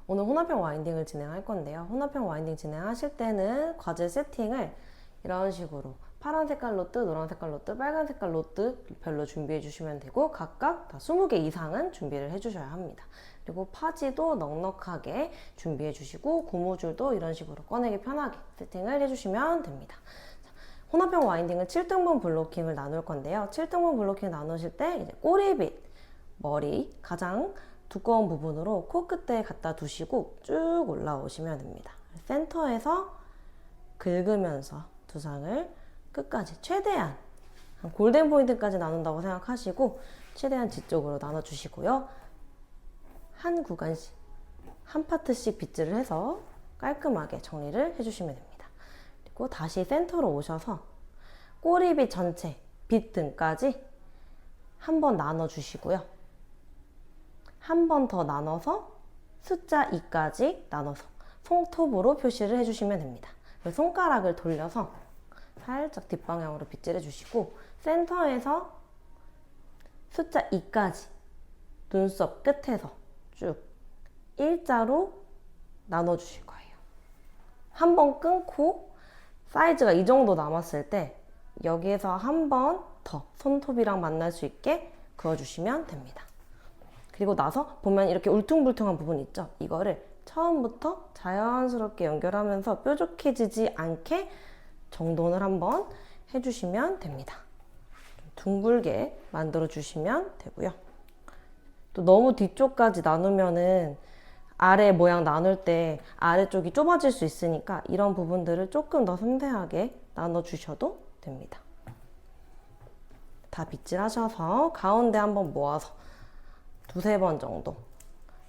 오늘 혼합형 와인딩을 진행할 건데요. 혼합형 와인딩 진행하실 때는 과제 세팅을 이런 식으로 파란 색깔 로트, 노란 색깔 로트, 빨간 색깔 로트 별로 준비해 주시면 되고 각각 다 20개 이상은 준비를 해 주셔야 합니다. 그리고 파지도 넉넉하게 준비해 주시고 고무줄도 이런 식으로 꺼내기 편하게 세팅을 해 주시면 됩니다. 혼합형 와인딩은 7등분 블로킹을 나눌 건데요. 7등분 블로킹 나누실 때 이제 꼬리빗, 머리 가장 두꺼운 부분으로 코끝에 갖다 두시고 쭉 올라오시면 됩니다. 센터에서 긁으면서 두상을 끝까지 최대한 한 골든 포인트까지 나눈다고 생각하시고 최대한 뒤쪽으로 나눠주시고요. 한 구간씩 한 파트씩 빗질을 해서 깔끔하게 정리를 해주시면 됩니다. 그리고 다시 센터로 오셔서 꼬리빗 전체 빗등까지 한 번 나눠주시고요. 한 번 더 나눠서 숫자 2까지 나눠서 손톱으로 표시를 해주시면 됩니다. 손가락을 돌려서 살짝 뒷방향으로 빗질해 주시고 센터에서 숫자 2까지 눈썹 끝에서 쭉 일자로 나눠 주실 거예요. 한 번 끊고 사이즈가 이 정도 남았을 때 여기에서 한 번 더 손톱이랑 만날 수 있게 그어주시면 됩니다. 그리고 나서 보면 이렇게 울퉁불퉁한 부분 있죠? 이거를 처음부터 자연스럽게 연결하면서 뾰족해지지 않게 정돈을 한번 해주시면 됩니다. 좀 둥글게 만들어 주시면 되고요. 또 너무 뒤쪽까지 나누면은 아래 모양 나눌 때 아래쪽이 좁아질 수 있으니까 이런 부분들을 조금 더 섬세하게 나눠 주셔도 됩니다. 다 빗질하셔서 가운데 한번 모아서 두세 번 정도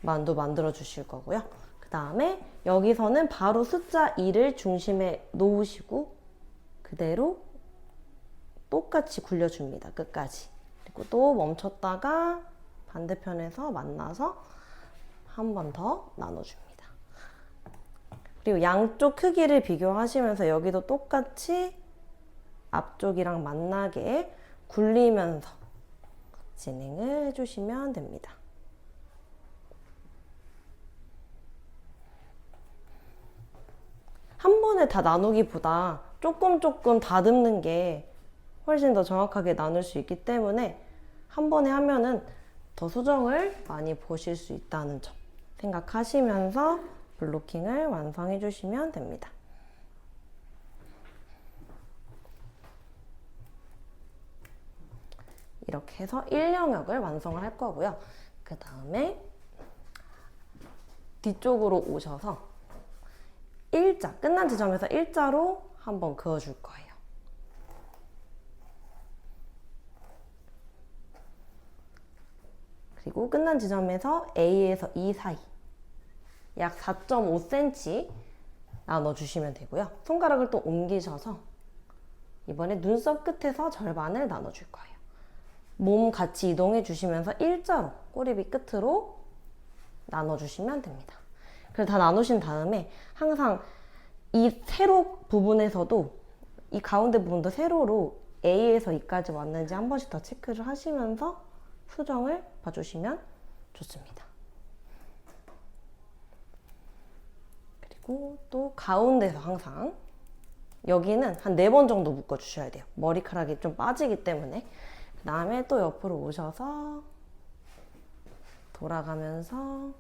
만두 만들어 주실 거고요. 그 다음에 여기서는 바로 숫자 2를 중심에 놓으시고 그대로 똑같이 굴려줍니다. 끝까지. 그리고 또 멈췄다가 반대편에서 만나서 한 번 더 나눠줍니다. 그리고 양쪽 크기를 비교하시면서 여기도 똑같이 앞쪽이랑 만나게 굴리면서 진행을 해주시면 됩니다. 한 번에 다 나누기보다 조금 다듬는 게 훨씬 더 정확하게 나눌 수 있기 때문에 한 번에 하면은 더 수정을 많이 보실 수 있다는 점 생각하시면서 블로킹을 완성해 주시면 됩니다. 이렇게 해서 1영역을 완성을 할 거고요. 그 다음에 뒤쪽으로 오셔서 일자, 끝난 지점에서 일자로 한번 그어줄 거예요. 그리고 끝난 지점에서 A에서 E 사이 약 4.5cm 나눠주시면 되고요. 손가락을 또 옮기셔서 이번에 눈썹 끝에서 절반을 나눠줄 거예요. 몸 같이 이동해 주시면서 일자로 꼬리빗 끝으로 나눠주시면 됩니다. 그래서 다 나누신 다음에 항상 이 세로 부분에서도 이 가운데 부분도 세로로 A에서 E까지 왔는지 한 번씩 더 체크를 하시면서 수정을 봐주시면 좋습니다. 그리고 또 가운데서 항상 여기는 한 4번 정도 묶어주셔야 돼요. 머리카락이 좀 빠지기 때문에. 그 다음에 또 옆으로 오셔서 돌아가면서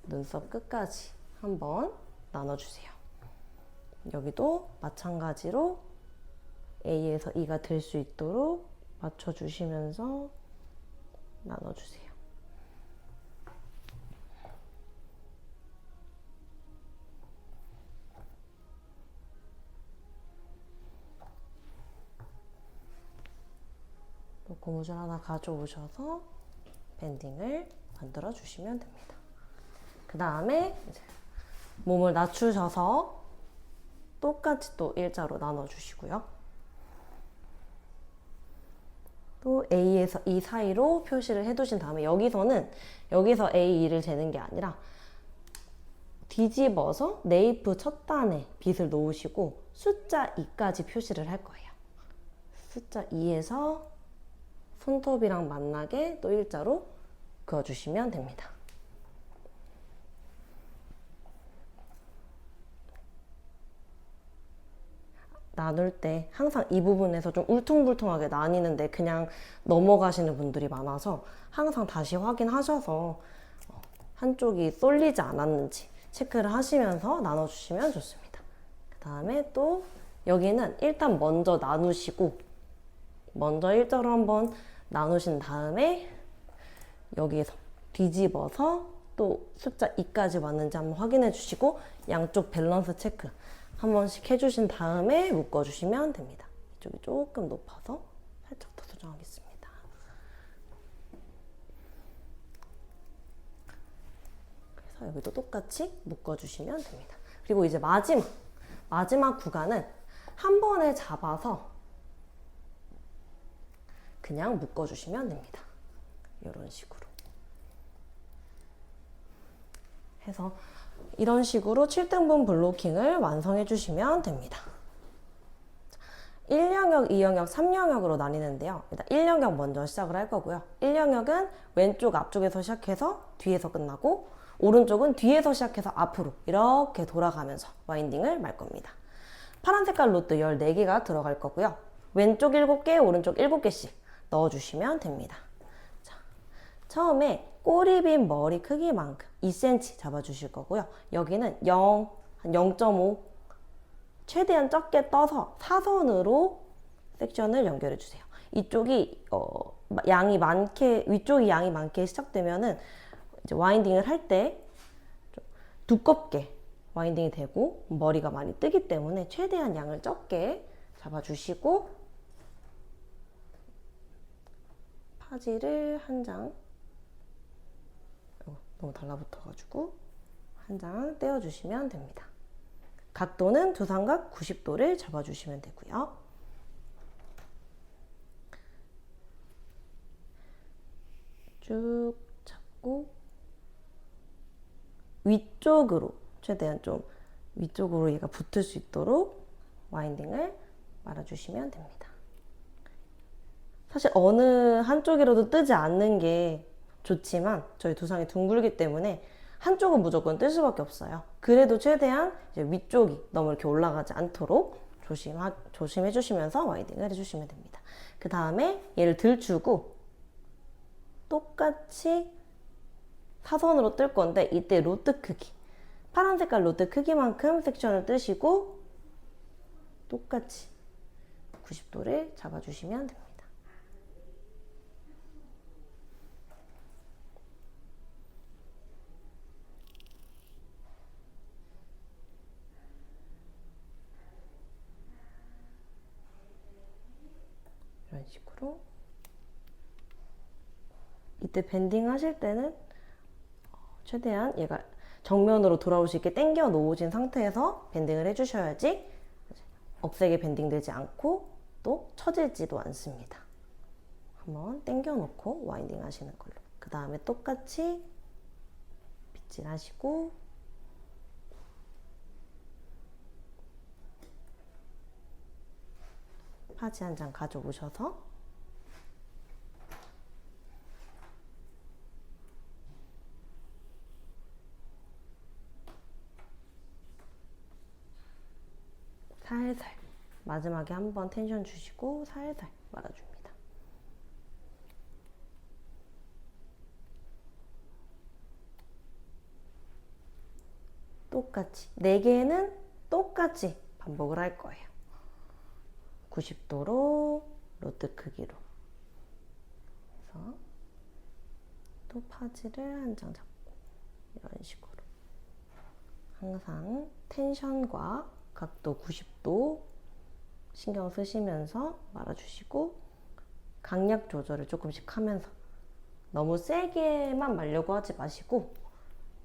눈썹 끝까지 한번 나눠주세요. 여기도 마찬가지로 A에서 E가 될 수 있도록 맞춰주시면서 나눠주세요. 또 고무줄 하나 가져오셔서 밴딩을 만들어 주시면 됩니다. 그 다음에 몸을 낮추셔서 똑같이 또 일자로 나눠주시고요. 또 A에서 E 사이로 표시를 해두신 다음에 여기서 A, E를 재는 게 아니라 뒤집어서 네이프 첫 단에 빗을 놓으시고 숫자 2까지 표시를 할 거예요. 숫자 2에서 손톱이랑 만나게 또 일자로 그어주시면 됩니다. 나눌 때 항상 이 부분에서 좀 울퉁불퉁하게 나뉘는데 그냥 넘어가시는 분들이 많아서 항상 다시 확인하셔서 한쪽이 쏠리지 않았는지 체크를 하시면서 나눠주시면 좋습니다. 그 다음에 또 여기는 일단 먼저 나누시고 먼저 1자로 한번 나누신 다음에 여기에서 뒤집어서 또 숫자 2까지 맞는지 한번 확인해 주시고 양쪽 밸런스 체크 한 번씩 해주신 다음에 묶어주시면 됩니다. 이쪽이 조금 높아서 살짝 더 수정하겠습니다. 그래서 여기도 똑같이 묶어주시면 됩니다. 그리고 이제 마지막 구간은 한 번에 잡아서 그냥 묶어주시면 됩니다. 이런 식으로 해서 이런 식으로 7등분 블로킹을 완성해 주시면 됩니다. 1영역, 2영역, 3영역으로 나뉘는데요. 일단 1영역 먼저 시작을 할 거고요. 1영역은 왼쪽 앞쪽에서 시작해서 뒤에서 끝나고 오른쪽은 뒤에서 시작해서 앞으로 이렇게 돌아가면서 와인딩을 말 겁니다. 파란 색깔 로트 14개가 들어갈 거고요. 왼쪽 7개, 오른쪽 7개씩 넣어주시면 됩니다. 자, 처음에 꼬리빈 머리 크기만큼 2cm 잡아주실 거고요. 여기는 0, 0.5 최대한 적게 떠서 사선으로 섹션을 연결해 주세요. 이쪽이 양이 많게 위쪽이 양이 많게 시작되면은 이제 와인딩을 할 때 두껍게 와인딩이 되고 머리가 많이 뜨기 때문에 최대한 양을 적게 잡아주시고 파지를 한 장 너무 달라붙어가지고 한 장 떼어주시면 됩니다. 각도는 두삼각 90도를 잡아주시면 되고요. 쭉 잡고 위쪽으로 최대한 좀 위쪽으로 얘가 붙을 수 있도록 와인딩을 말아주시면 됩니다. 사실 어느 한쪽이라도 뜨지 않는 게 좋지만 저희 두상이 둥글기 때문에 한쪽은 무조건 뜰 수밖에 없어요. 그래도 최대한 이제 위쪽이 너무 이렇게 올라가지 않도록 조심해 주시면서 와인딩을 해주시면 됩니다. 그 다음에 얘를 들추고 똑같이 사선으로 뜰 건데 이때 로트 크기 파란 색깔 로트 크기만큼 섹션을 뜨시고 똑같이 90도를 잡아주시면 됩니다. 이런 식으로 이때 밴딩 하실 때는 최대한 얘가 정면으로 돌아올 수 있게 당겨 놓으신 상태에서 밴딩을 해주셔야지 억세게 밴딩 되지 않고 또 처지지도 않습니다. 한번 당겨 놓고 와인딩 하시는 걸로. 그 다음에 똑같이 빗질 하시고 파지 한 장 가져오셔서 살살 마지막에 한번 텐션 주시고 살살 말아줍니다. 똑같이 4개는 똑같이 반복을 할 거예요. 90도로 로트 크기로 그래서 또 파지를 한 장 잡고 이런 식으로 항상 텐션과 각도 90도 신경 쓰시면서 말아주시고 강약 조절을 조금씩 하면서 너무 세게만 말려고 하지 마시고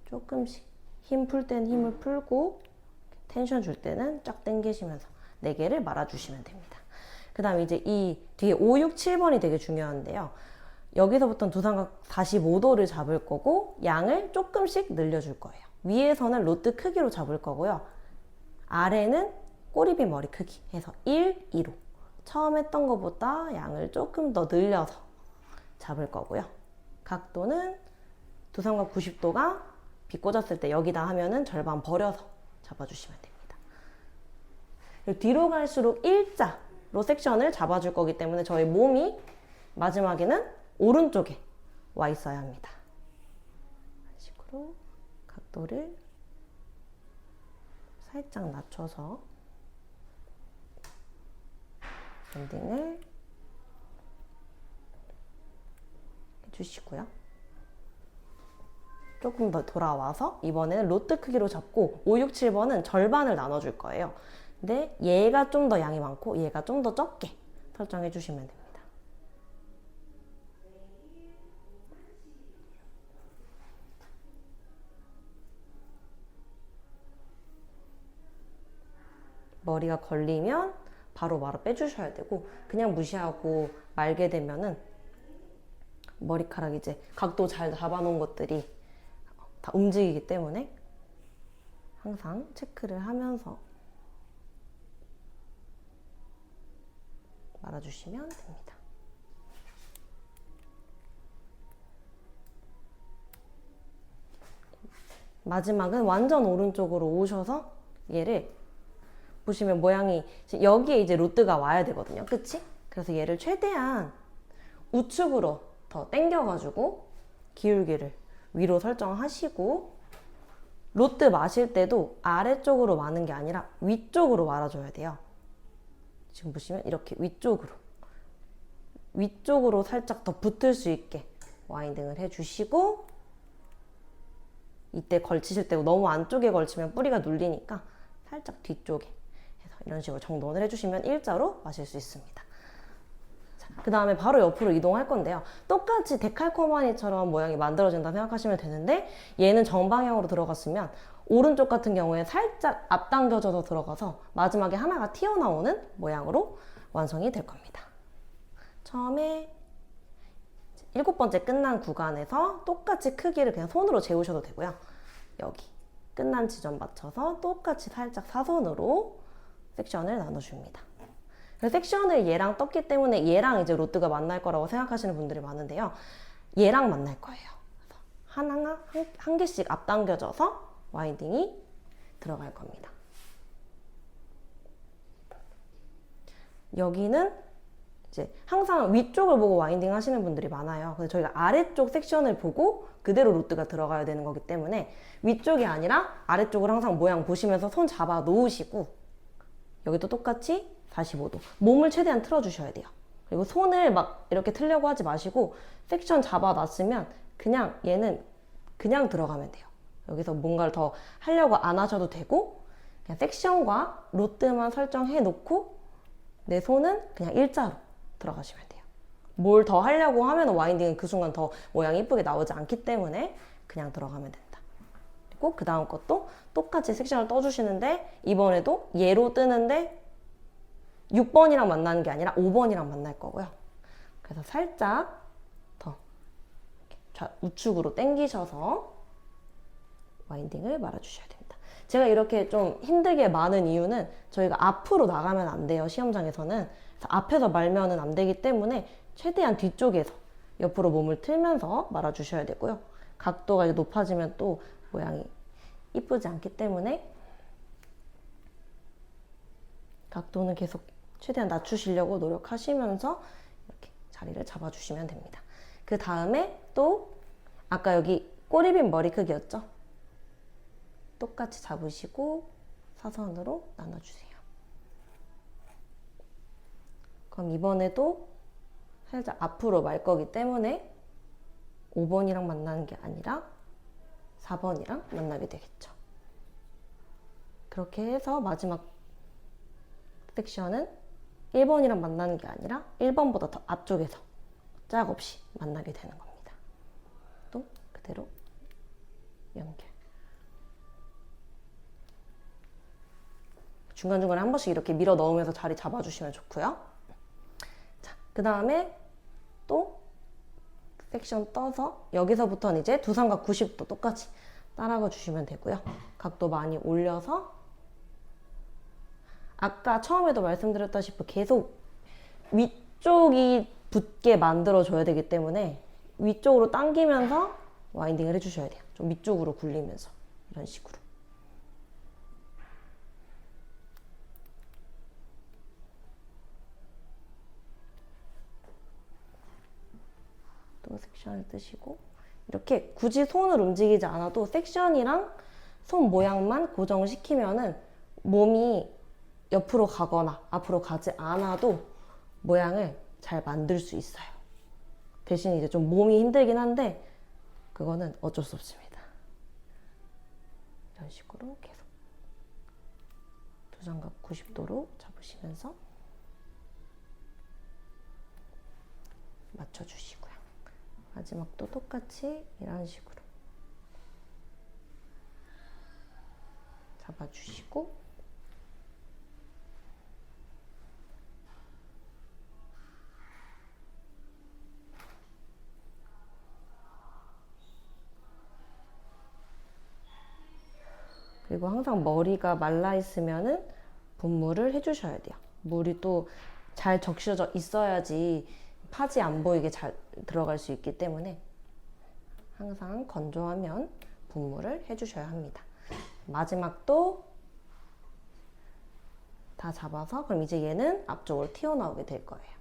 조금씩 힘 풀 때는 힘을 풀고 텐션 줄 때는 쫙 당기시면서 4개를 말아주시면 됩니다. 그 다음에 이제 이 뒤에 5, 6, 7번이 되게 중요한데요. 여기서부터는 두삼각 45도를 잡을 거고 양을 조금씩 늘려줄 거예요. 위에서는 로트 크기로 잡을 거고요. 아래는 꼬리빗 머리 크기 해서 1, 2로 처음 했던 것보다 양을 조금 더 늘려서 잡을 거고요. 각도는 두삼각 90도가 빗 꽂았을 때 여기다 하면은 절반 버려서 잡아주시면 됩니다. 그리고 뒤로 갈수록 일자로 섹션을 잡아줄 거기 때문에 저희 몸이 마지막에는 오른쪽에 와 있어야 합니다. 이런 식으로 각도를 살짝 낮춰서 밴딩을 해주시고요. 조금 더 돌아와서 이번에는 로트 크기로 잡고 5, 6, 7번은 절반을 나눠줄 거예요. 근데 얘가 좀 더 양이 많고 얘가 좀 더 적게 설정해 주시면 됩니다. 머리가 걸리면 바로 빼주셔야 되고 그냥 무시하고 말게 되면은 머리카락 이제 각도 잘 잡아놓은 것들이 다 움직이기 때문에 항상 체크를 하면서 말아주시면 됩니다. 마지막은 완전 오른쪽으로 오셔서 얘를 보시면 모양이 여기에 이제 로트가 와야 되거든요. 그치? 그래서 얘를 최대한 우측으로 더 당겨가지고 기울기를 위로 설정하시고 로트 마실 때도 아래쪽으로 마는 게 아니라 위쪽으로 말아줘야 돼요. 지금 보시면 이렇게 위쪽으로 살짝 더 붙을 수 있게 와인딩을 해주시고 이때 걸치실 때 너무 안쪽에 걸치면 뿌리가 눌리니까 살짝 뒤쪽에 해서 이런 식으로 정돈을 해주시면 일자로 마실 수 있습니다. 그 다음에 바로 옆으로 이동할 건데요. 똑같이 데칼코마니처럼 모양이 만들어진다 생각하시면 되는데 얘는 정방향으로 들어갔으면 오른쪽 같은 경우에 살짝 앞당겨져서 들어가서 마지막에 하나가 튀어나오는 모양으로 완성이 될 겁니다. 처음에 7번째 끝난 구간에서 똑같이 크기를 그냥 손으로 재우셔도 되고요. 여기 끝난 지점 맞춰서 똑같이 살짝 사선으로 섹션을 나눠줍니다. 섹션을 얘랑 떴기 때문에 얘랑 이제 로트가 만날 거라고 생각하시는 분들이 많은데요. 얘랑 만날 거예요. 하나가 한 개씩 앞당겨져서 와인딩이 들어갈 겁니다. 여기는 이제 항상 위쪽을 보고 와인딩 하시는 분들이 많아요. 근데 저희가 아래쪽 섹션을 보고 그대로 로트가 들어가야 되는 거기 때문에 위쪽이 아니라 아래쪽을 항상 모양 보시면서 손 잡아 놓으시고 여기도 똑같이 45도. 몸을 최대한 틀어주셔야 돼요. 그리고 손을 막 이렇게 틀려고 하지 마시고 섹션 잡아놨으면 그냥 얘는 그냥 들어가면 돼요. 여기서 뭔가를 더 하려고 안 하셔도 되고 그냥 섹션과 로트만 설정해 놓고 내 손은 그냥 일자로 들어가시면 돼요. 뭘 더 하려고 하면 와인딩은 그 순간 더 모양이 이쁘게 나오지 않기 때문에 그냥 들어가면 된다. 그리고 그 다음 것도 똑같이 섹션을 떠주시는데 이번에도 얘로 뜨는데 6번이랑 만나는 게 아니라 5번이랑 만날 거고요. 그래서 살짝 더 우측으로 당기셔서 와인딩을 말아주셔야 됩니다. 제가 이렇게 좀 힘들게 마는 이유는 저희가 앞으로 나가면 안 돼요. 시험장에서는. 그래서 앞에서 말면은 안 되기 때문에 최대한 뒤쪽에서 옆으로 몸을 틀면서 말아주셔야 되고요. 각도가 높아지면 또 모양이 이쁘지 않기 때문에 각도는 계속 최대한 낮추시려고 노력하시면서 이렇게 자리를 잡아주시면 됩니다. 그 다음에 또 아까 여기 꼬리빗 머리 크기였죠? 똑같이 잡으시고 사선으로 나눠주세요. 그럼 이번에도 살짝 앞으로 말 거기 때문에 5번이랑 만나는 게 아니라 4번이랑 만나게 되겠죠. 그렇게 해서 마지막 섹션은 1번이랑 만나는 게 아니라 1번보다 더 앞쪽에서 짝 없이 만나게 되는 겁니다. 또 그대로 연결. 중간중간에 한 번씩 이렇게 밀어 넣으면서 자리 잡아주시면 좋고요. 자, 그 다음에 또 섹션 떠서 여기서부터는 이제 두 삼각 90도 똑같이 따라가 주시면 되고요. 각도 많이 올려서 아까 처음에도 말씀드렸다시피 계속 위쪽이 붙게 만들어줘야 되기 때문에 위쪽으로 당기면서 와인딩을 해주셔야 돼요. 좀 위쪽으로 굴리면서 이런 식으로. 또 섹션을 뜨시고 이렇게 굳이 손을 움직이지 않아도 섹션이랑 손 모양만 고정시키면은 몸이 옆으로 가거나 앞으로 가지 않아도 모양을 잘 만들 수 있어요. 대신 이제 좀 몸이 힘들긴 한데 그거는 어쩔 수 없습니다. 이런 식으로 계속 두 장갑 90도로 잡으시면서 맞춰주시고요. 마지막도 똑같이 이런 식으로 잡아주시고 그리고 항상 머리가 말라 있으면은 분무를 해주셔야 돼요. 물이 또 잘 적셔져 있어야지 파지 안 보이게 잘 들어갈 수 있기 때문에 항상 건조하면 분무를 해주셔야 합니다. 마지막도 다 잡아서 그럼 이제 얘는 앞쪽으로 튀어나오게 될 거예요.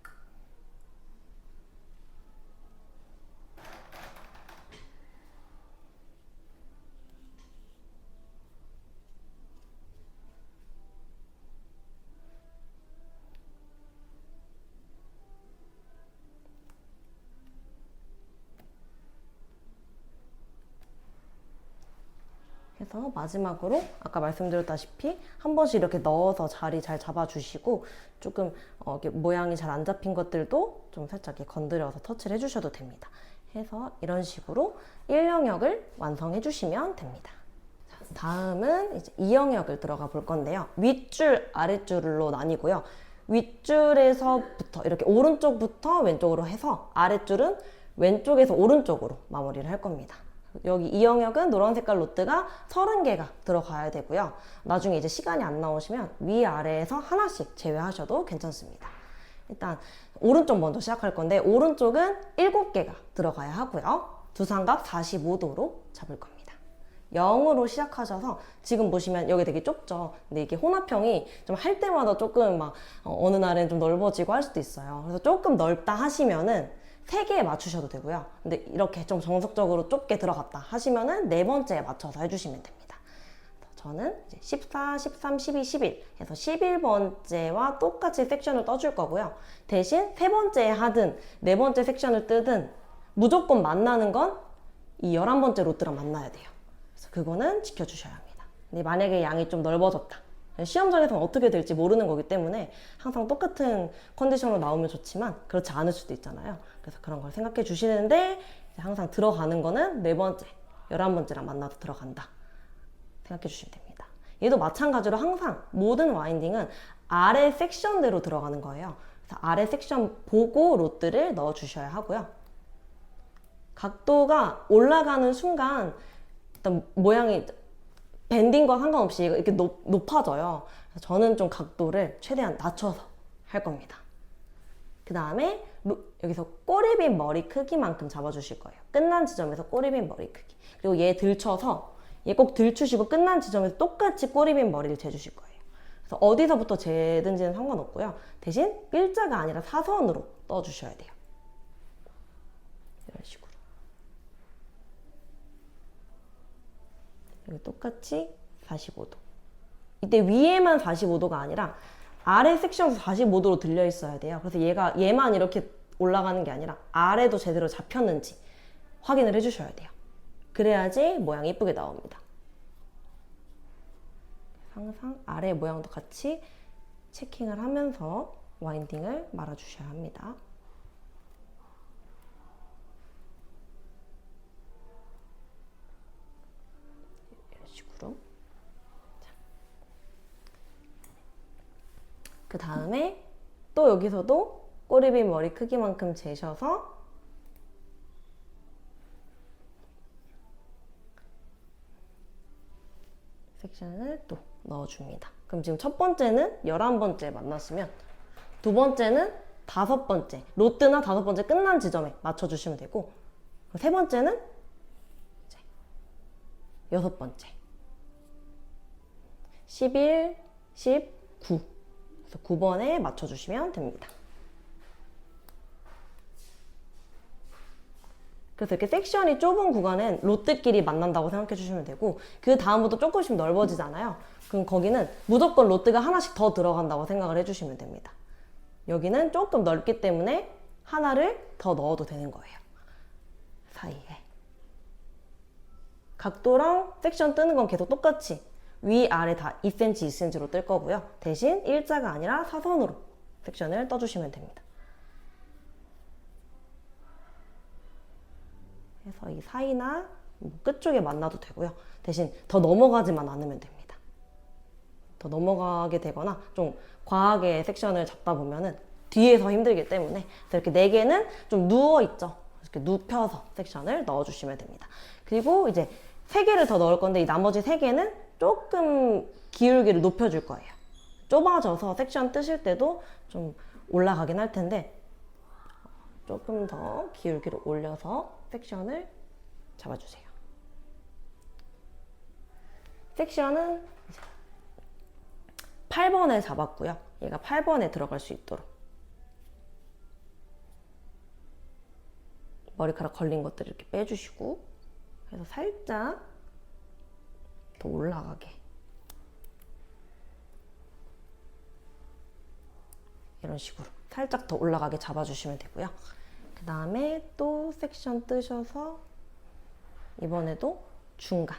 해서 마지막으로 아까 말씀드렸다시피 한 번씩 이렇게 넣어서 자리 잘 잡아주시고 조금 이렇게 모양이 잘 안 잡힌 것들도 좀 살짝 이렇게 건드려서 터치를 해주셔도 됩니다. 해서 이런 식으로 1영역을 완성해 주시면 됩니다. 자, 다음은 이제 2영역을 들어가 볼 건데요. 윗줄, 아랫줄로 나뉘고요. 윗줄에서부터 이렇게 오른쪽부터 왼쪽으로 해서 아랫줄은 왼쪽에서 오른쪽으로 마무리를 할 겁니다. 여기 이 영역은 노란 색깔 로트가 30개가 들어가야 되고요. 나중에 이제 시간이 안 나오시면 위아래에서 하나씩 제외하셔도 괜찮습니다. 일단 오른쪽 먼저 시작할 건데 오른쪽은 7개가 들어가야 하고요. 두 삼각 45도로 잡을 겁니다. 0으로 시작하셔서 지금 보시면 여기 되게 좁죠. 근데 이게 혼합형이 좀 할 때마다 조금 막 어느 날엔 좀 넓어지고 할 수도 있어요. 그래서 조금 넓다 하시면은 3개에 맞추셔도 되고요. 근데 이렇게 좀 정석적으로 좁게 들어갔다 하시면은 4번째에 맞춰서 해주시면 됩니다. 저는 이제 14, 13, 12, 11 해서 11번째와 똑같이 섹션을 떠줄 거고요. 대신 3번째에 하든 4번째 섹션을 뜨든 무조건 만나는 건 이 11번째 로트랑 만나야 돼요. 그래서 그거는 지켜주셔야 합니다. 근데 만약에 양이 좀 넓어졌다. 시험장에서는 어떻게 될지 모르는 거기 때문에 항상 똑같은 컨디션으로 나오면 좋지만 그렇지 않을 수도 있잖아요. 그래서 그런 걸 생각해 주시는데 항상 들어가는 거는 4번째, 11번째랑 만나서 들어간다 생각해 주시면 됩니다. 얘도 마찬가지로 항상 모든 와인딩은 아래 섹션대로 들어가는 거예요. 그래서 아래 섹션 보고 로트를 넣어 주셔야 하고요. 각도가 올라가는 순간 일단 모양이 밴딩과 상관없이 이렇게 높아져요. 그래서 저는 좀 각도를 최대한 낮춰서 할 겁니다. 그 다음에 여기서 꼬리빗 머리 크기만큼 잡아주실 거예요. 끝난 지점에서 꼬리빗 머리 크기. 그리고 얘 들쳐서 얘 꼭 들추시고 끝난 지점에서 똑같이 꼬리빗 머리를 재주실 거예요. 그래서 어디서부터 재든지는 상관없고요. 대신 일자가 아니라 사선으로 떠주셔야 돼요. 이런 식으로. 여기 똑같이 45도. 이때 위에만 45도가 아니라 아래 섹션에서 45도로 들려 있어야 돼요. 그래서 얘만 이렇게 올라가는 게 아니라 아래도 제대로 잡혔는지 확인을 해주셔야 돼요. 그래야지 모양이 예쁘게 나옵니다. 항상 아래 모양도 같이 체킹을 하면서 와인딩을 말아주셔야 합니다. 그 다음에 또 여기서도 꼬리빗 머리 크기만큼 재셔서 섹션을 또 넣어줍니다. 그럼 지금 첫 번째는 11번째 만났으면 두 번째는 5번째, 로트나 5번째 끝난 지점에 맞춰주시면 되고 세 번째는 이제 6번째 11, 19 그래서 9번에 맞춰주시면 됩니다. 그래서 이렇게 섹션이 좁은 구간은 롯들끼리 만난다고 생각해 주시면 되고, 그 다음부터 조금씩 넓어지잖아요. 그럼 거기는 무조건 롯드가 하나씩 더 들어간다고 생각을 해주시면 됩니다. 여기는 조금 넓기 때문에 하나를 더 넣어도 되는 거예요. 사이에. 각도랑 섹션 뜨는 건 계속 똑같이 위아래 다 2cm, 2cm로 뜰 거고요. 대신 일자가 아니라 사선으로 섹션을 떠주시면 됩니다. 그래서 이 사이나 끝쪽에 만나도 되고요. 대신 더 넘어가지만 않으면 됩니다. 더 넘어가게 되거나 좀 과하게 섹션을 잡다 보면은 뒤에서 힘들기 때문에 이렇게 4개는 좀 누워있죠. 이렇게 눕혀서 섹션을 넣어주시면 됩니다. 그리고 이제 3개를 더 넣을 건데 이 나머지 3개는 조금 기울기를 높여줄 거예요. 좁아져서 섹션 뜨실 때도 좀 올라가긴 할 텐데 조금 더 기울기를 올려서 섹션을 잡아주세요. 섹션은 이제 8번에 잡았고요. 얘가 8번에 들어갈 수 있도록 머리카락 걸린 것들 이렇게 빼주시고, 그래서 살짝 더 올라가게 이런 식으로 살짝 더 올라가게 잡아주시면 되고요. 그 다음에 또 섹션 뜨셔서 이번에도 중간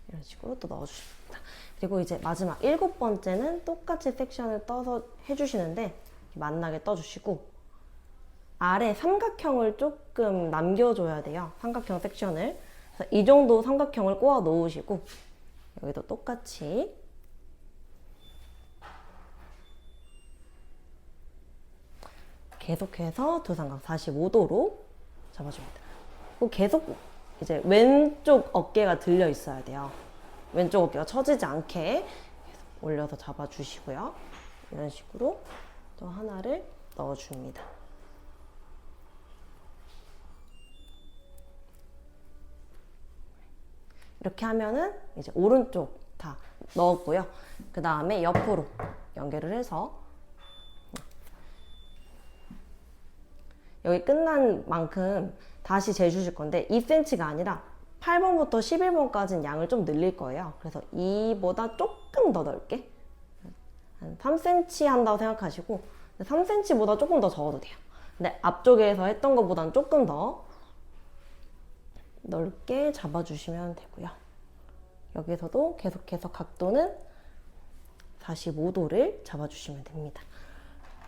이런 식으로 또 넣어주십니다. 그리고 이제 마지막 7번째는 똑같이 섹션을 떠서 해주시는데 만나게 떠주시고 아래 삼각형을 조금 남겨줘야 돼요. 삼각형 섹션을. 그래서 이 정도 삼각형을 꼬아 놓으시고 여기도 똑같이 계속해서 두 삼각 45도로 잡아줍니다. 그리고 계속 이제 왼쪽 어깨가 들려 있어야 돼요. 왼쪽 어깨가 처지지 않게 계속 올려서 잡아주시고요. 이런 식으로 또 하나를 넣어줍니다. 이렇게 하면은 이제 오른쪽 다 넣었고요. 그 다음에 옆으로 연결을 해서 여기 끝난 만큼 다시 재주실 건데 2cm가 아니라 8번부터 11번까지는 양을 좀 늘릴 거예요. 그래서 이보다 조금 더 넓게 한 3cm 한다고 생각하시고 3cm보다 조금 더 적어도 돼요. 근데 앞쪽에서 했던 것보다는 조금 더 넓게 잡아주시면 되고요. 여기서도 계속해서 각도는 45도를 잡아주시면 됩니다.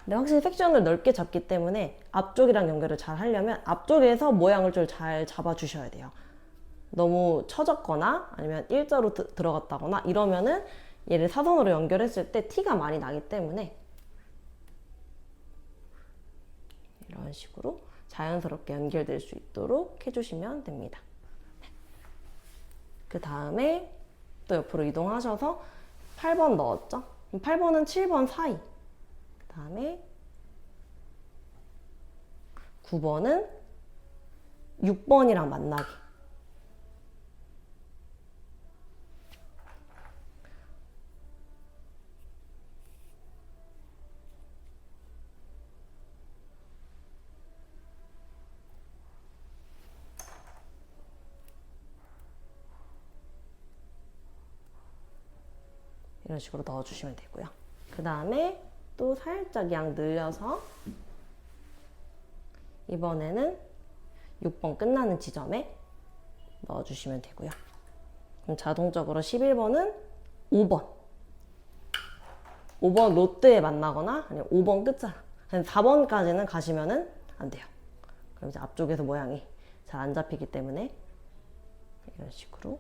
근데 확실히 섹션을 넓게 잡기 때문에 앞쪽이랑 연결을 잘 하려면 앞쪽에서 모양을 좀 잘 잡아주셔야 돼요. 너무 처졌거나 아니면 일자로 들어갔다거나 이러면은 얘를 사선으로 연결했을 때 티가 많이 나기 때문에 이런 식으로 자연스럽게 연결될 수 있도록 해주시면 됩니다. 그 다음에 또 옆으로 이동하셔서 8번 넣었죠? 8번은 7번 사이. 그 다음에 9번은 6번이랑 만나기. 이런 식으로 넣어주시면 되고요. 그 다음에 또 살짝 양 늘려서 이번에는 6번 끝나는 지점에 넣어주시면 되고요. 그럼 자동적으로 11번은 5번. 5번 롯데에 만나거나 아니면 5번 끝자락. 한 4번까지는 가시면은 안 돼요. 그럼 이제 앞쪽에서 모양이 잘 안 잡히기 때문에 이런 식으로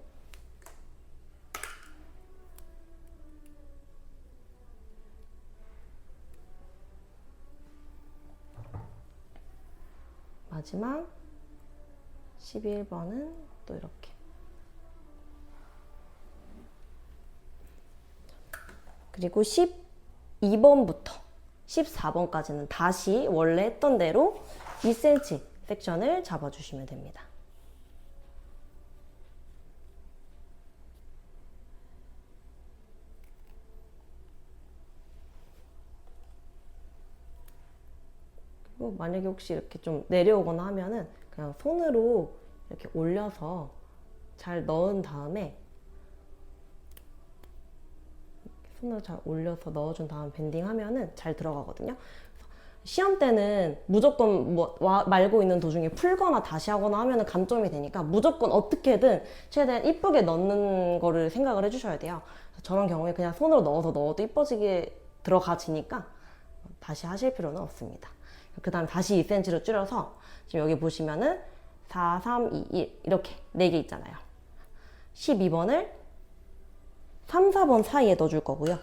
마지막 11번은 또 이렇게 그리고 12번부터 14번까지는 다시 원래 했던 대로 2cm 섹션을 잡아주시면 됩니다. 그리고 만약에 혹시 이렇게 좀 내려오거나 하면은 그냥 손으로 이렇게 올려서 잘 넣은 다음에 손으로 잘 올려서 넣어준 다음 밴딩 하면은 잘 들어가거든요. 시험 때는 무조건 말고 있는 도중에 풀거나 다시 하거나 하면은 감점이 되니까 무조건 어떻게든 최대한 이쁘게 넣는 거를 생각을 해주셔야 돼요. 저런 경우에 그냥 손으로 넣어도 이뻐지게 들어가지니까 다시 하실 필요는 없습니다. 그 다음 다시 2cm로 줄여서 지금 여기 보시면은 4, 3, 2, 1 이렇게 4개 있잖아요. 12번을 3, 4번 사이에 넣어줄 거고요.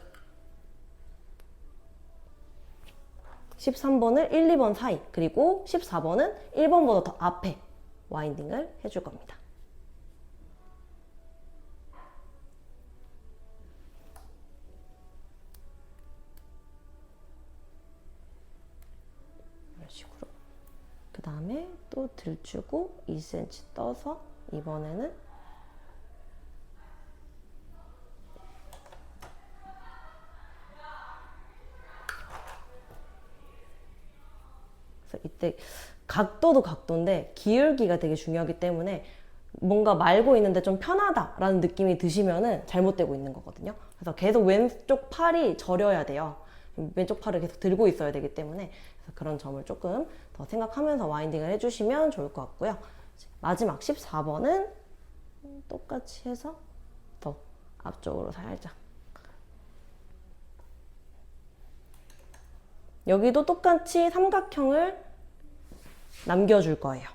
13번을 1, 2번 사이, 그리고 14번은 1번보다 더 앞에 와인딩을 해줄 겁니다. 이런 식으로. 그 다음에 또 들추고 2cm 떠서 이번에는 이때 각도도 각도인데 기울기가 되게 중요하기 때문에 뭔가 말고 있는데 좀 편하다라는 느낌이 드시면은 잘못되고 있는 거거든요. 그래서 계속 왼쪽 팔이 저려야 돼요. 왼쪽 팔을 계속 들고 있어야 되기 때문에 그래서 그런 점을 조금 더 생각하면서 와인딩을 해주시면 좋을 것 같고요. 마지막 14번은 똑같이 해서 더 앞쪽으로 살짝, 여기도 똑같이 삼각형을 남겨줄 거예요.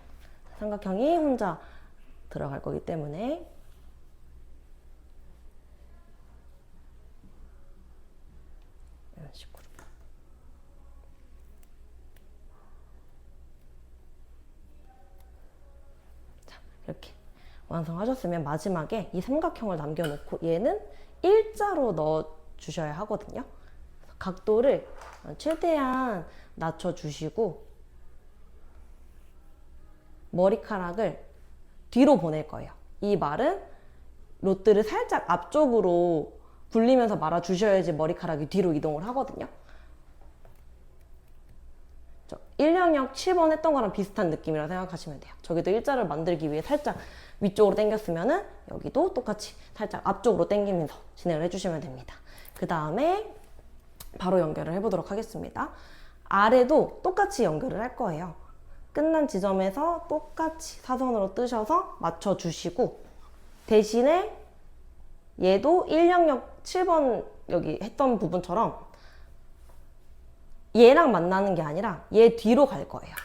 삼각형이 혼자 들어갈 거기 때문에 이런 식으로. 자, 이렇게 완성하셨으면 마지막에 이 삼각형을 남겨놓고 얘는 일자로 넣어주셔야 하거든요. 각도를 최대한 낮춰주시고 머리카락을 뒤로 보낼 거예요. 이 말은 로트를 살짝 앞쪽으로 굴리면서 말아주셔야지 머리카락이 뒤로 이동을 하거든요. 1영역 7번 했던 거랑 비슷한 느낌이라고 생각하시면 돼요. 저기도 일자를 만들기 위해 살짝 위쪽으로 당겼으면은 여기도 똑같이 살짝 앞쪽으로 당기면서 진행을 해주시면 됩니다. 그 다음에 바로 연결을 해보도록 하겠습니다. 아래도 똑같이 연결을 할 거예요. 끝난 지점에서 똑같이 사선으로 뜨셔서 맞춰주시고, 대신에 얘도 1영역 7번 여기 했던 부분처럼 얘랑 만나는 게 아니라 얘 뒤로 갈 거예요.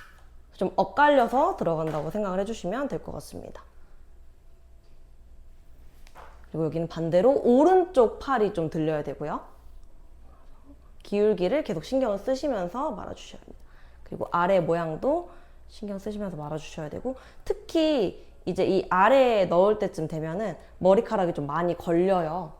좀 엇갈려서 들어간다고 생각을 해주시면 될 것 같습니다. 그리고 여기는 반대로 오른쪽 팔이 좀 들려야 되고요. 기울기를 계속 신경을 쓰시면서 말아주셔야 합니다. 그리고 아래 모양도 신경 쓰시면서 말아주셔야 되고, 특히 이제 이 아래에 넣을 때쯤 되면은 머리카락이 좀 많이 걸려요.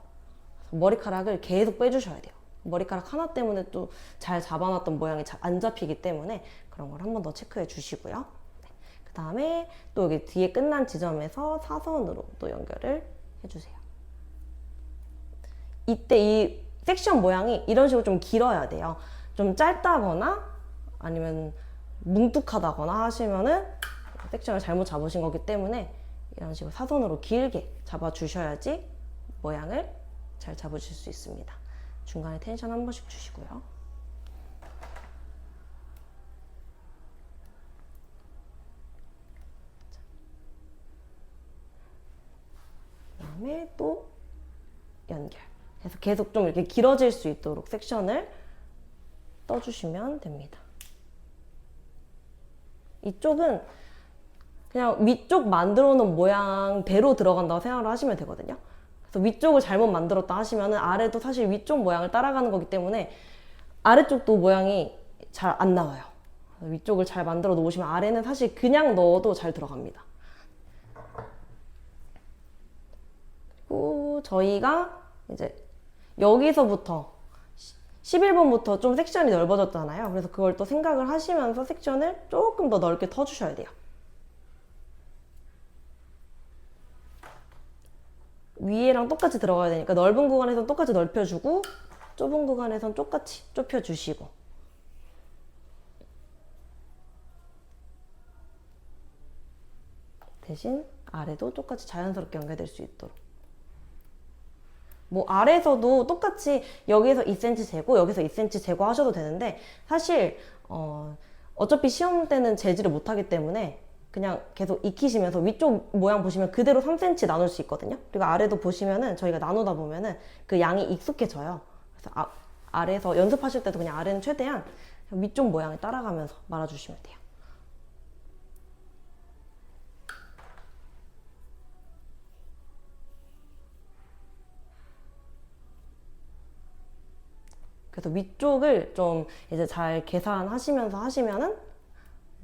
머리카락을 계속 빼주셔야 돼요. 머리카락 하나 때문에 또 잘 잡아놨던 모양이 잘 안 잡히기 때문에 그런 걸 한 번 더 체크해 주시고요. 네. 그 다음에 또 여기 뒤에 끝난 지점에서 사선으로 또 연결을 해주세요. 이때 이 섹션 모양이 이런 식으로 좀 길어야 돼요. 좀 짧다거나 아니면 뭉툭하다거나 하시면은 섹션을 잘못 잡으신 거기 때문에 이런 식으로 사선으로 길게 잡아주셔야지 모양을 잘 잡으실 수 있습니다. 중간에 텐션 한 번씩 주시고요. 그 다음에 또 연결. 그래서 계속 좀 이렇게 길어질 수 있도록 섹션을 떠주시면 됩니다. 이쪽은 그냥 위쪽 만들어 놓은 모양대로 들어간다고 생각을 하시면 되거든요. 그래서 위쪽을 잘못 만들었다 하시면은 아래도 사실 위쪽 모양을 따라가는 거기 때문에 아래쪽도 모양이 잘 안 나와요. 위쪽을 잘 만들어 놓으시면 아래는 사실 그냥 넣어도 잘 들어갑니다. 그리고 저희가 이제 여기서부터 11번부터 좀 섹션이 넓어졌잖아요. 그래서 그걸 또 생각을 하시면서 섹션을 조금 더 넓게 터주셔야 돼요. 위에랑 똑같이 들어가야 되니까 넓은 구간에선 똑같이 넓혀주고 좁은 구간에선 똑같이 좁혀주시고, 대신 아래도 똑같이 자연스럽게 연결될 수 있도록. 뭐 아래에서도 똑같이 여기에서 2cm 재고 여기서 2cm 재고 하셔도 되는데, 사실 어차피 시험 때는 재지를 못하기 때문에 그냥 계속 익히시면서 위쪽 모양 보시면 그대로 3cm 나눌 수 있거든요. 그리고 아래도 보시면은 저희가 나누다 보면은 그 양이 익숙해져요. 그래서 아래에서 연습하실 때도 그냥 아래는 최대한 위쪽 모양을 따라가면서 말아주시면 돼요. 그래서 위쪽을 좀 이제 잘 계산하시면서 하시면은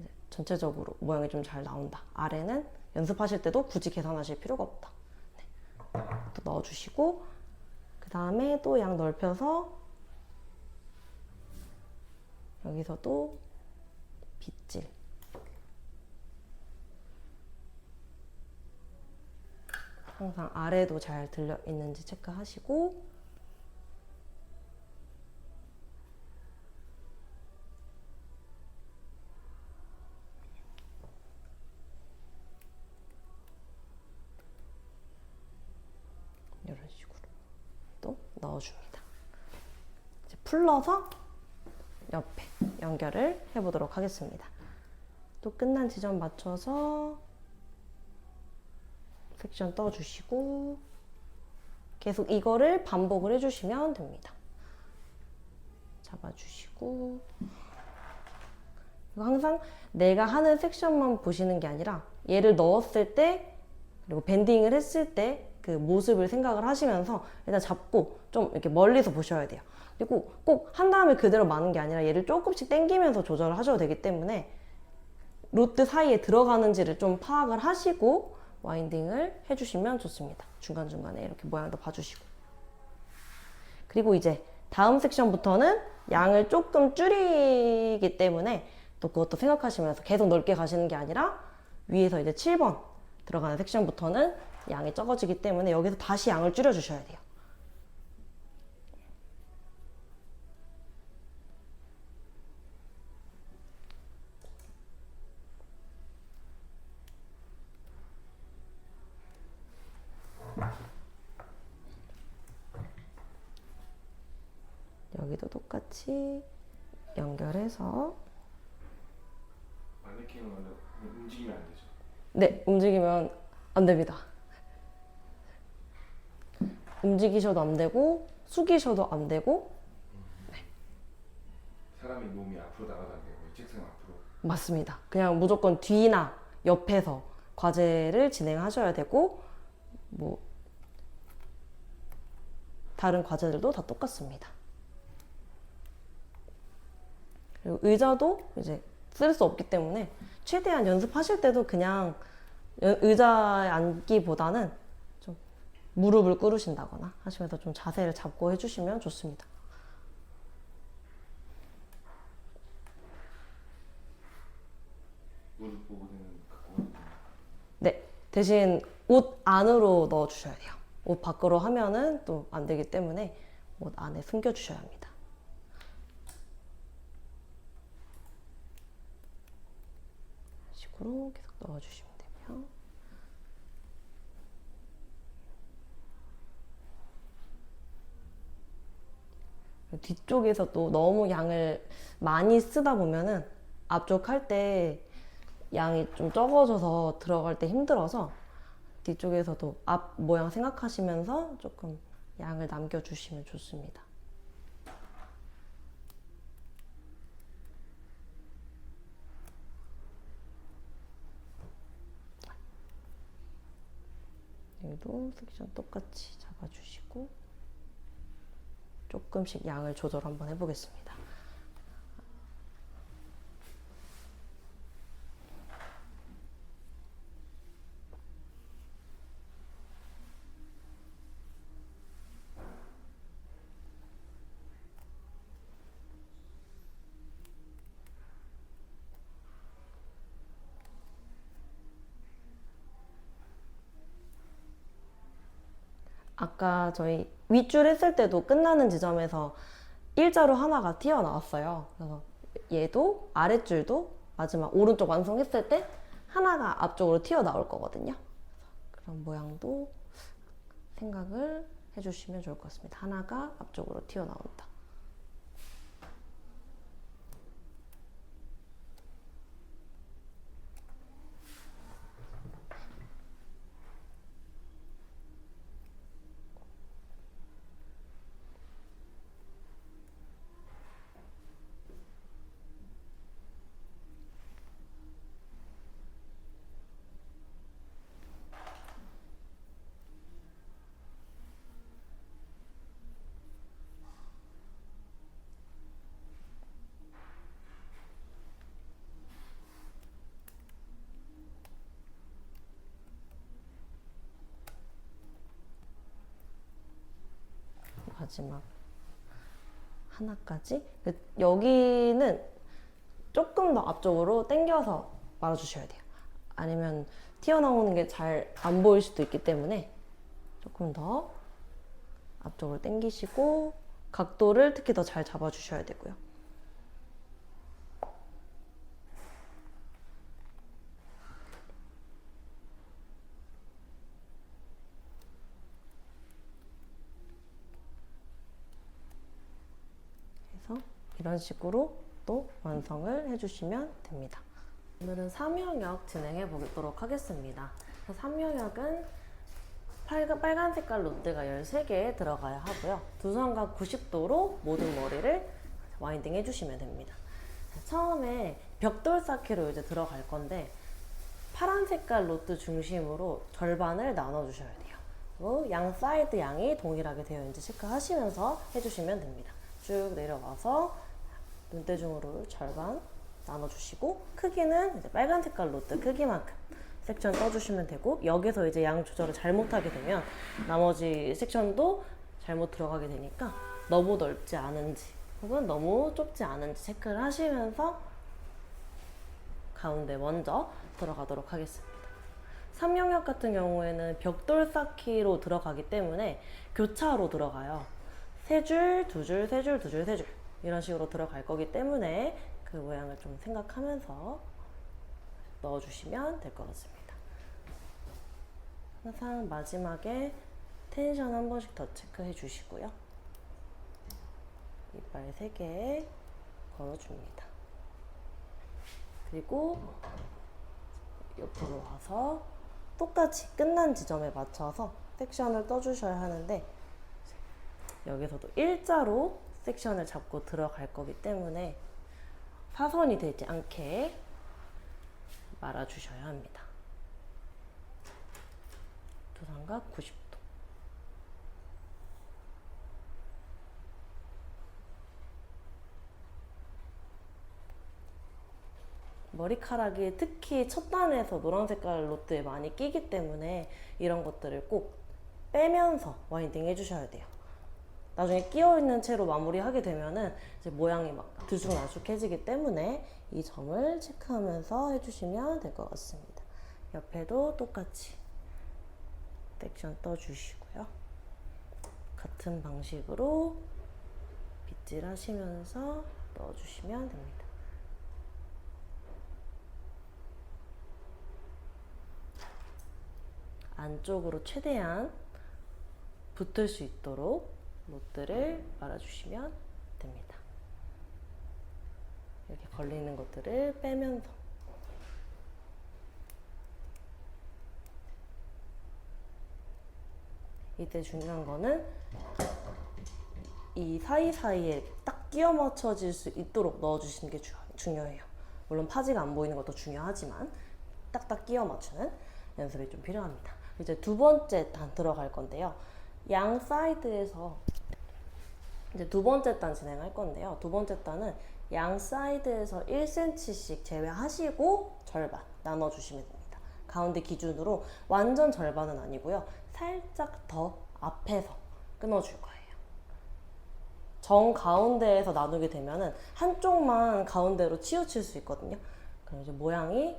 이제 전체적으로 모양이 좀 잘 나온다. 아래는 연습하실 때도 굳이 계산하실 필요가 없다. 네. 또 넣어주시고, 그 다음에 또 양 넓혀서 여기서도 빗질. 항상 아래도 잘 들려 있는지 체크하시고, 이런 식으로 또 넣어줍니다. 이제 풀러서 옆에 연결을 해보도록 하겠습니다. 또 끝난 지점 맞춰서 섹션 떠주시고 계속 이거를 반복을 해주시면 됩니다. 잡아주시고, 이거 항상 내가 하는 섹션만 보시는 게 아니라 얘를 넣었을 때 그리고 밴딩을 했을 때 그 모습을 생각을 하시면서 일단 잡고 좀 이렇게 멀리서 보셔야 돼요. 그리고 꼭 한 다음에 그대로 마는 게 아니라 얘를 조금씩 당기면서 조절을 하셔도 되기 때문에 로트 사이에 들어가는지를 좀 파악을 하시고 와인딩을 해주시면 좋습니다. 중간중간에 이렇게 모양도 봐주시고. 그리고 이제 다음 섹션부터는 양을 조금 줄이기 때문에 또 그것도 생각하시면서 계속 넓게 가시는 게 아니라 위에서 이제 7번 들어가는 섹션부터는 양이 적어지기 때문에 여기서 다시 양을 줄여주셔야 돼요. 여기도 똑같이 연결해서. 마네킹은 원래 움직이면 안 되죠? 네, 움직이면 안 됩니다. 움직이셔도 안 되고 숙이셔도 안 되고. 네. 사람의 몸이 앞으로 나가도 안 되고 책상 앞으로. 맞습니다. 그냥 무조건 뒤나 옆에서 과제를 진행하셔야 되고, 뭐 다른 과제들도 다 똑같습니다. 그리고 의자도 이제 쓸 수 없기 때문에 최대한 연습하실 때도 그냥 의자에 앉기보다는 좀 무릎을 꿇으신다거나 하시면서 좀 자세를 잡고 해주시면 좋습니다. 무릎 보호대는 갖고 가야 됩니다. 네, 대신 옷 안으로 넣어주셔야 돼요. 옷 밖으로 하면은 또 안 되기 때문에 옷 안에 숨겨주셔야 합니다. 이런 식으로 계속 넣어주시면 되고요. 뒤쪽에서 또 너무 양을 많이 쓰다 보면은 앞쪽 할 때 양이 좀 적어져서 들어갈 때 힘들어서 뒤쪽에서도 앞 모양 생각하시면서 조금 양을 남겨주시면 좋습니다. 여기도 섹션 똑같이 잡아주시고 조금씩 양을 조절 한번 해보겠습니다. 아까 저희 윗줄 했을 때도 끝나는 지점에서 일자로 하나가 튀어나왔어요. 그래서 얘도 아랫줄도 마지막 오른쪽 완성했을 때 하나가 앞쪽으로 튀어나올 거거든요. 그런 모양도 생각을 해주시면 좋을 것 같습니다. 하나가 앞쪽으로 튀어나온다. 마지막 하나까지. 여기는 조금 더 앞쪽으로 당겨서 말아주셔야 돼요. 아니면 튀어나오는 게 잘 안 보일 수도 있기 때문에 조금 더 앞쪽으로 당기시고 각도를 특히 더 잘 잡아주셔야 되고요. 그래서 이런 식으로 또 완성을 해주시면 됩니다. 오늘은 3영역 진행해 보도록 하겠습니다. 3영역은 빨간 색깔 로드가 13개 들어가야 하고요. 두 선각 90도로 모든 머리를 와인딩 해주시면 됩니다. 처음에 벽돌 쌓기로 이제 들어갈 건데 파란 색깔 로드 중심으로 절반을 나눠주셔야 돼요. 그리고 양 사이드 양이 동일하게 되어 있는지 체크하시면서 해주시면 됩니다. 쭉 내려와서 눈대중으로 절반 나눠주시고 크기는 이제 빨간 색깔 로드 크기만큼 섹션 떠주시면 되고 여기서 이제 양 조절을 잘못하게 되면 나머지 섹션도 잘못 들어가게 되니까 너무 넓지 않은지 혹은 너무 좁지 않은지 체크를 하시면서 가운데 먼저 들어가도록 하겠습니다. 3영역 같은 경우에는 벽돌 쌓기로 들어가기 때문에 교차로 들어가요. 3줄, 2줄, 3줄, 2줄, 3줄 이런 식으로 들어갈 거기 때문에 그 모양을 좀 생각하면서 넣어주시면 될 것 같습니다. 항상 마지막에 텐션 한 번씩 더 체크해 주시고요. 이빨 3개 걸어줍니다. 그리고 옆으로 와서 똑같이 끝난 지점에 맞춰서 섹션을 떠주셔야 하는데 여기서도 일자로 섹션을 잡고 들어갈 거기 때문에 사선이 되지 않게 말아주셔야 합니다. 두 삼각 90도. 머리카락이 특히 첫 단에서 노란 색깔 로드에 많이 끼기 때문에 이런 것들을 꼭 빼면서 와인딩 해주셔야 돼요. 나중에 끼어있는 채로 마무리하게 되면은 이제 모양이 막 들쑥날쑥해지기 때문에 이 점을 체크하면서 해주시면 될 것 같습니다. 옆에도 똑같이 섹션 떠주시고요. 같은 방식으로 빗질 하시면서 넣어주시면 됩니다. 안쪽으로 최대한 붙을 수 있도록 로드를 말아주시면 됩니다. 이렇게 걸리는 것들을 빼면서 이때 중요한 거는 이 사이사이에 딱 끼워 맞춰질 수 있도록 넣어주시는 게 중요해요. 물론 파지가 안 보이는 것도 중요하지만 딱딱 끼워 맞추는 연습이 좀 필요합니다. 이제 두 번째 단 들어갈 건데요. 양 사이드에서 이제 두 번째 단 진행할 건데요. 두 번째 단은 양 사이드에서 1cm씩 제외하시고 절반 나눠주시면 됩니다. 가운데 기준으로 완전 절반은 아니고요. 살짝 더 앞에서 끊어줄 거예요. 정 가운데에서 나누게 되면은 한쪽만 가운데로 치우칠 수 있거든요. 그럼 이제 모양이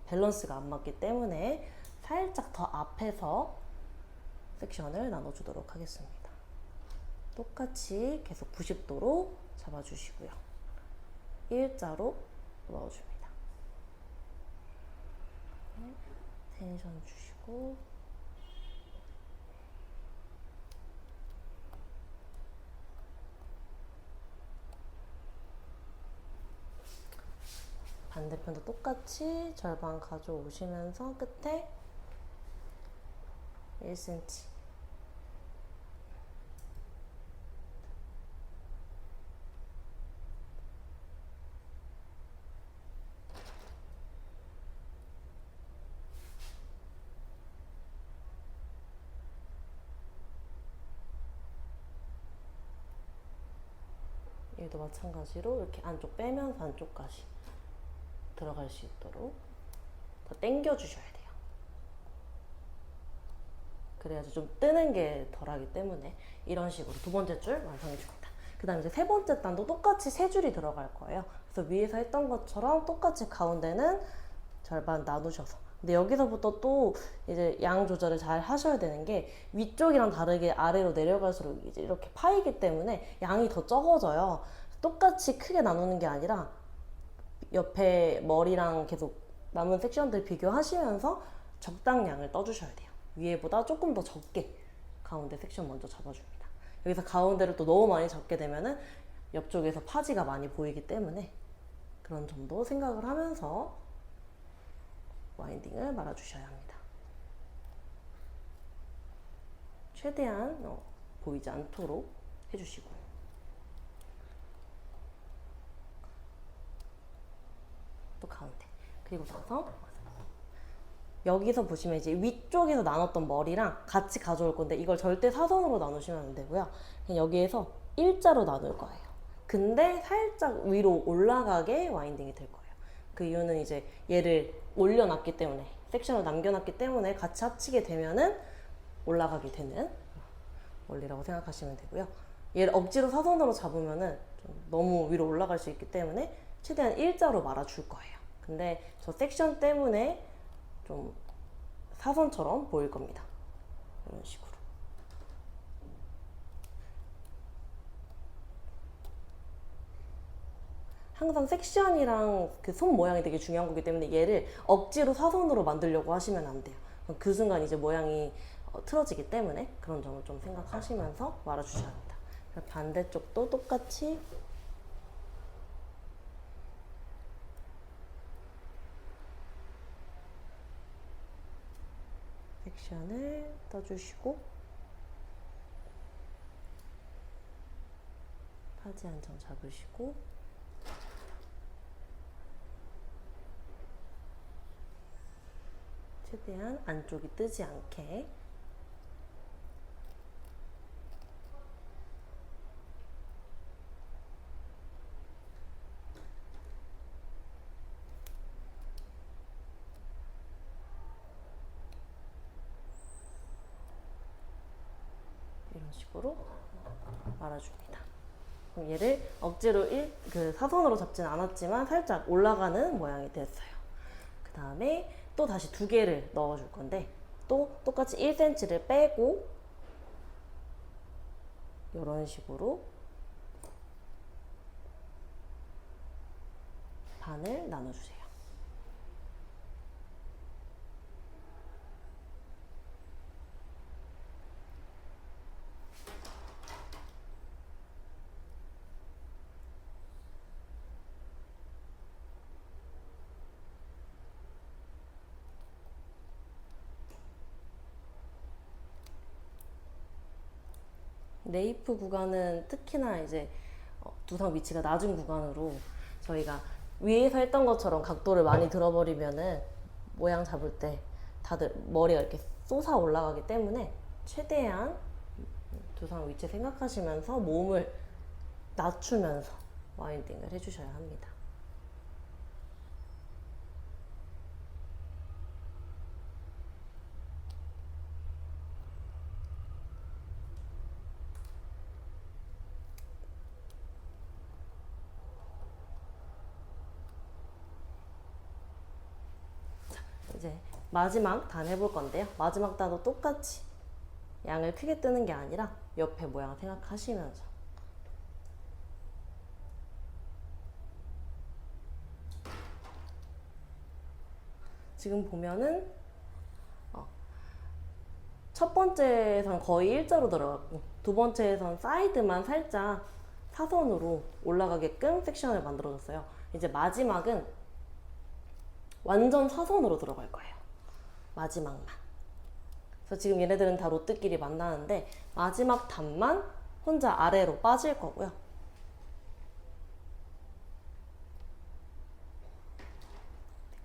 밸런스가 안 맞기 때문에 살짝 더 앞에서 섹션을 나눠주도록 하겠습니다. 똑같이 계속 90도로 잡아주시고요. 일자로 넣어줍니다. 텐션 주시고 반대편도 똑같이 절반 가져오시면서 끝에 1cm 얘도 마찬가지로 이렇게 안쪽 빼면서 안쪽까지 들어갈 수 있도록 더 당겨 주셔야 돼요. 그래야지 좀 뜨는 게 덜하기 때문에 이런 식으로 두 번째 줄 완성해 줍니다. 그 다음에 이제 세 번째 단도 똑같이 세 줄이 들어갈 거예요. 그래서 위에서 했던 것처럼 똑같이 가운데는 절반 나누셔서, 근데 여기서부터 또 이제 양 조절을 잘 하셔야 되는 게 위쪽이랑 다르게 아래로 내려갈수록 이제 이렇게 파이기 때문에 양이 더 적어져요. 똑같이 크게 나누는 게 아니라 옆에 머리랑 계속 남은 섹션들 비교하시면서 적당량을 떠주셔야 돼요. 위에보다 조금 더 적게 가운데 섹션 먼저 잡아줍니다. 여기서 가운데를 또 너무 많이 잡게 되면은 옆쪽에서 파지가 많이 보이기 때문에 그런 점도 생각을 하면서 와인딩을 말아주셔야 합니다. 최대한 보이지 않도록 해주시고, 또 가운데, 그리고 나서 여기서 보시면 이제 위쪽에서 나눴던 머리랑 같이 가져올 건데 이걸 절대 사선으로 나누시면 안 되고요. 그냥 여기에서 일자로 나눌 거예요. 근데 살짝 위로 올라가게 와인딩이 될 거예요. 그 이유는 이제 얘를 올려놨기 때문에, 섹션을 남겨놨기 때문에 같이 합치게 되면은 올라가게 되는 원리라고 생각하시면 되고요. 얘를 억지로 사선으로 잡으면은 좀 너무 위로 올라갈 수 있기 때문에 최대한 일자로 말아줄 거예요. 근데 저 섹션 때문에 좀 사선처럼 보일 겁니다. 이런 식으로. 항상 섹션이랑 그 손 모양이 되게 중요한 거기 때문에 얘를 억지로 사선으로 만들려고 하시면 안 돼요. 그 순간 이제 모양이 틀어지기 때문에 그런 점을 좀 생각하시면서 말아주셔야 합니다. 반대쪽도 똑같이 섹션을 떠주시고 파지 한 점 잡으시고 최대한 안쪽이 뜨지 않게 이런 식으로 말아줍니다. 그럼 얘를 억지로 그 사선으로 잡지는 않았지만 살짝 올라가는 모양이 됐어요. 그 다음에 또 다시 두 개를 넣어줄 건데 또 똑같이 1cm를 빼고 이런 식으로 반을 나눠주세요. 네이프 구간은 특히나 이제 두상 위치가 낮은 구간으로 저희가 위에서 했던 것처럼 각도를 많이 들어버리면은 모양 잡을 때 다들 머리가 이렇게 솟아 올라가기 때문에 최대한 두상 위치 생각하시면서 몸을 낮추면서 와인딩을 해주셔야 합니다. 이제 마지막 단 해볼 건데요. 마지막 단도 똑같이 양을 크게 뜨는 게 아니라 옆에 모양 생각하시면서. 지금 보면은 첫 번째에선 거의 일자로 들어갔고 두 번째에선 사이드만 살짝 사선으로 올라가게끔 섹션을 만들어줬어요. 이제 마지막은 완전 사선으로 들어갈 거예요. 마지막만. 그래서 지금 얘네들은 다 로트끼리 만나는데 마지막 단만 혼자 아래로 빠질 거고요.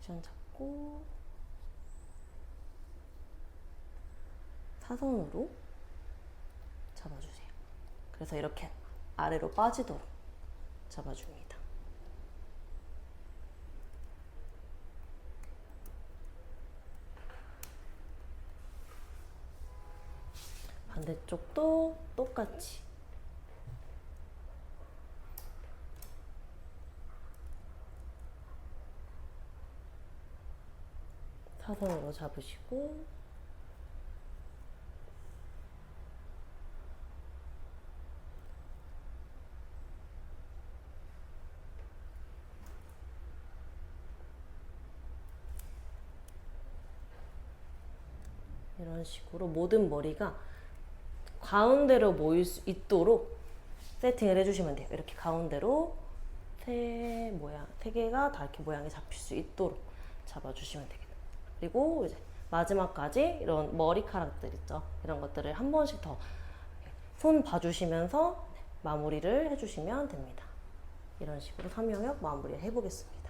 섹션 잡고 사선으로 잡아주세요. 그래서 이렇게 아래로 빠지도록 잡아줍니다. 반대쪽도 똑같이 사선으로 잡으시고 이런 식으로 모든 머리가 가운데로 모일 수 있도록 세팅을 해주시면 돼요. 이렇게 가운데로 세 개가 다 이렇게 모양이 잡힐 수 있도록 잡아주시면 되겠다. 그리고 이제 마지막까지 이런 머리카락들 있죠. 이런 것들을 한 번씩 더 손 봐주시면서 마무리를 해주시면 됩니다. 이런 식으로 3영역 마무리를 해보겠습니다.